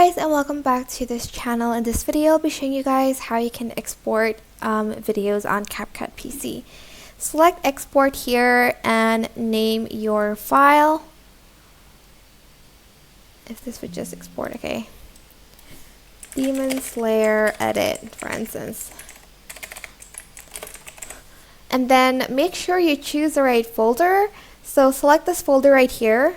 guys, and welcome back to this channel. In this video, I'll be showing you guys how you can export videos on CapCut PC. Select export here and name your file. If this would just export, okay. Demon Slayer edit, for instance. And then make sure you choose the right folder. So select this folder right here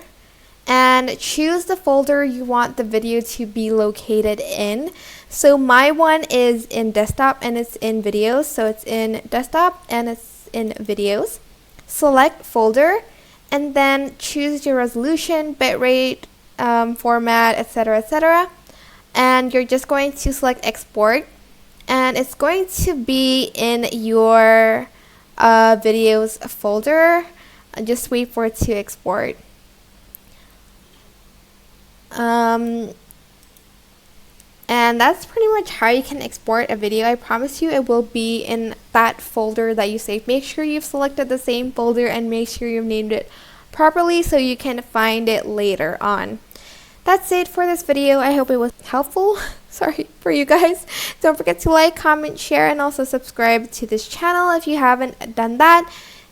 and choose the folder you want the video to be located in. So my one is in desktop and it's in videos. So it's in desktop and it's in videos. Select folder and then choose your resolution, bitrate, format, etc., etc. And you're just going to select export, and it's going to be in your videos folder. Just wait for it to export. And that's pretty much how you can export a video. I promise you it will be in that folder that you saved. Make sure you've selected the same folder and make sure you've named it properly so you can find it later on. That's it for this video. I hope it was helpful. Sorry for you guys. Don't forget to like, comment, share, and also subscribe to this channel if you haven't done that.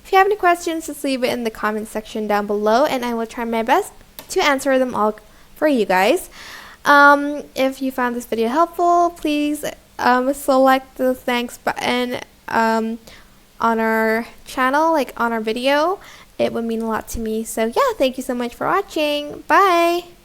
If you have any questions, just leave it in the comment section down below and I will try my best to answer them all for you guys. If you found this video helpful, please select the thanks button on our channel, like on our video. It would mean a lot to me. So yeah, thank you so much for watching. Bye!